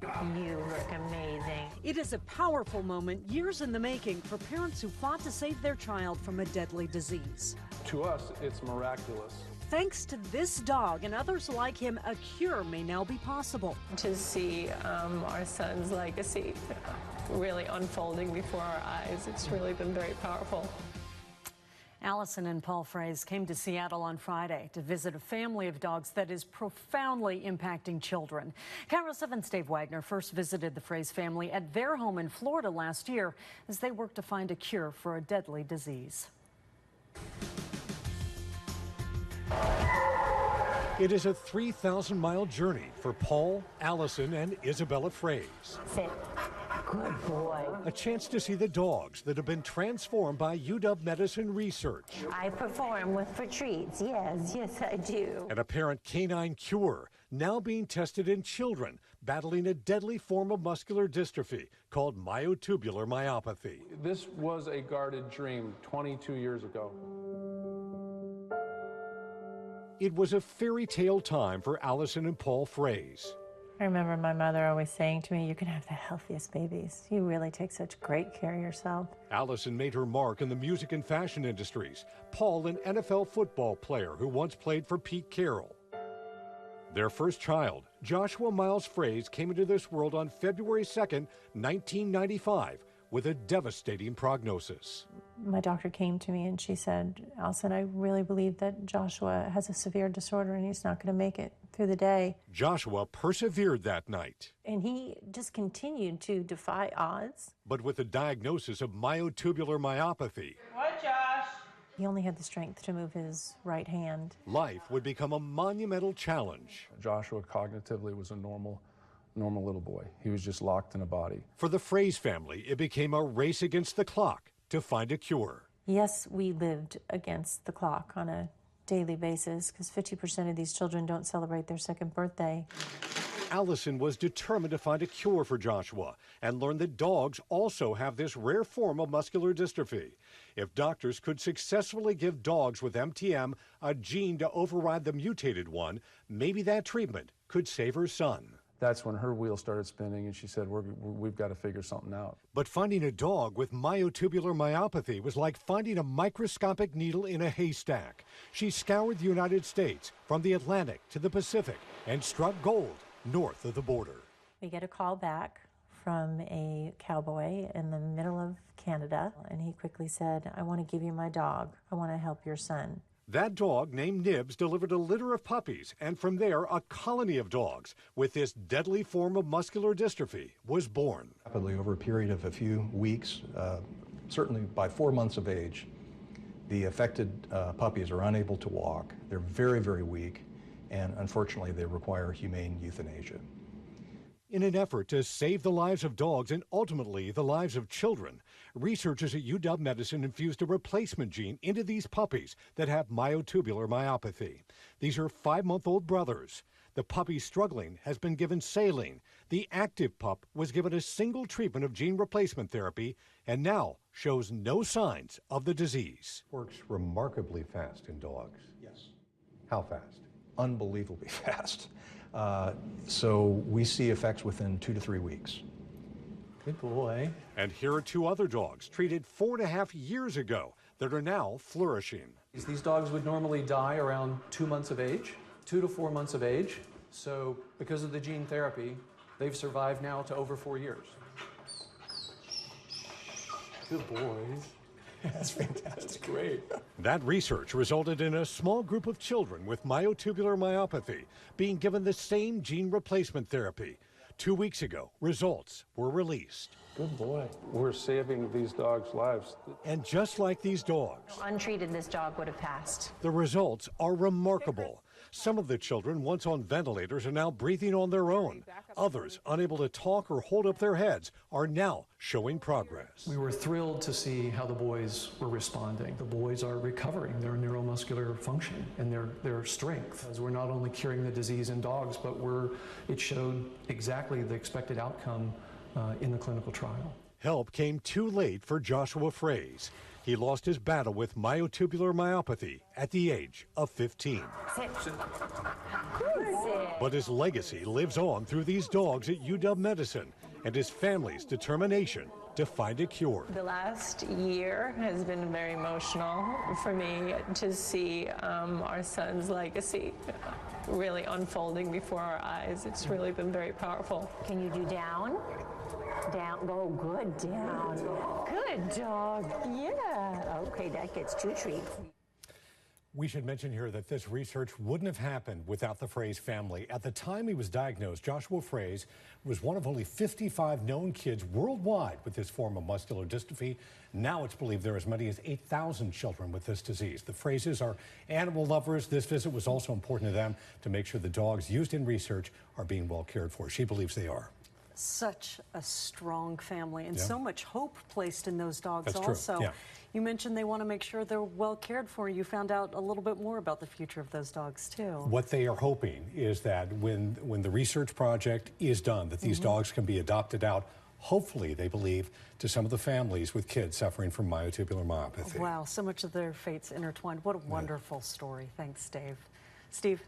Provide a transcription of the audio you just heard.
You look amazing. It is a powerful moment, years in the making, for parents who fought to save their child from a deadly disease. To us, it's miraculous. Thanks to this dog and others like him, a cure may now be possible. To see our son's legacy really unfolding before our eyes, it's really been very powerful. Allison and Paul Frase came to Seattle on Friday to visit a family of dogs that is profoundly impacting children. KIRO 7's Dave Wagner first visited the Frase family at their home in Florida last year as they worked to find a cure for a deadly disease. It is a 3,000-mile journey for Paul, Allison, and Isabella Frase. Sit. Good boy. A chance to see the dogs that have been transformed by UW medicine research. I perform for treats. Yes, I do. An apparent canine cure now being tested in children battling a deadly form of muscular dystrophy called myotubular myopathy. This was a guarded dream 22 years ago. It was a fairy tale time for Allison and Paul Frase. I remember my mother always saying to me, you can have the healthiest babies. You really take such great care of yourself. Allison made her mark in the music and fashion industries. Paul, an NFL football player who once played for Pete Carroll. Their first child, Joshua Miles Frase, came into this world on February 2nd, 1995, with a devastating prognosis. My doctor came to me and she said, Allison, I really believe that Joshua has a severe disorder and he's not going to make it through the day. Joshua persevered that night. And he just continued to defy odds. But with a diagnosis of myotubular myopathy, What, Josh? He only had the strength to move his right hand. life would become a monumental challenge. Joshua cognitively was a normal little boy. He was just locked in a body. For the Frase family, it became a race against the clock to find a cure. Yes, we lived against the clock on a daily basis because 50% of these children don't celebrate their second birthday. Allison was determined to find a cure for Joshua and learn that dogs also have this rare form of muscular dystrophy. If doctors could successfully give dogs with MTM a gene to override the mutated one, maybe that treatment could save her son. That's when her wheels started spinning and she said, we've got to figure something out. But finding a dog with myotubular myopathy was like finding a microscopic needle in a haystack. She scoured the United States from the Atlantic to the Pacific and struck gold north of the border. We get a call back from a cowboy in the middle of Canada, and he quickly said, I want to give you my dog. I want to help your son. That dog, named Nibs, delivered a litter of puppies, and from there, a colony of dogs with this deadly form of muscular dystrophy was born. Rapidly, over a period of a few weeks, certainly by 4 months of age, the affected puppies are unable to walk. They're very, very weak, and unfortunately, they require humane euthanasia. In an effort to save the lives of dogs and ultimately the lives of children, researchers at UW Medicine infused a replacement gene into these puppies that have myotubular myopathy. These are 5-month-old brothers. The puppy struggling has been given saline. The active pup was given a single treatment of gene replacement therapy and now shows no signs of the disease. Works remarkably fast in dogs. Yes. How fast? Unbelievably fast. So we see effects within 2 to 3 weeks. Good boy. And here are 2 other dogs treated 4.5 years ago that are now flourishing. These dogs would normally die around 2 months of age, 2 to 4 months of age. So because of the gene therapy, they've survived now to over 4 years. Good boys. That's fantastic. That's great. That research resulted in a small group of children with myotubular myopathy being given the same gene replacement therapy. 2 weeks ago, results were released. Good boy. We're saving these dogs' lives. And just like these dogs, Untreated, this dog would have passed. the results are remarkable. Some of the children, once on ventilators, are now breathing on their own. Others, unable to talk or hold up their heads, are now showing progress. We were thrilled to see how the boys were responding. The boys are recovering their neuromuscular function and their strength. As we're not only curing the disease in dogs, but it showed exactly the expected outcome in the clinical trial. Help came too late for Joshua Frase. He lost his battle with myotubular myopathy at the age of 15. Sit. But his legacy lives on through these dogs at UW Medicine and his family's determination to find a cure. The last year has been very emotional for me to see our son's legacy really unfolding before our eyes. It's really been very powerful. Can you do down? Down. Oh, good. Down. Good dog. Yeah. Okay, that gets 2 treats. We should mention here that this research wouldn't have happened without the Frase family. At the time he was diagnosed, Joshua Frase was one of only 55 known kids worldwide with this form of muscular dystrophy. Now it's believed there are as many as 8,000 children with this disease. The Frases are animal lovers. This visit was also important to them to make sure the dogs used in research are being well cared for. She believes they are. Such a strong family and Yeah. so much hope placed in those dogs. That's true. Also, Yeah. You mentioned they want to make sure they're well cared for. You found out a little bit more about the future of those dogs too. What they are hoping is that when the research project is done, that these dogs can be adopted out, hopefully, they believe, to some of the families with kids suffering from myotubular myopathy. Wow, so much of their fates intertwined. What a wonderful story. Thanks, Dave. Steve.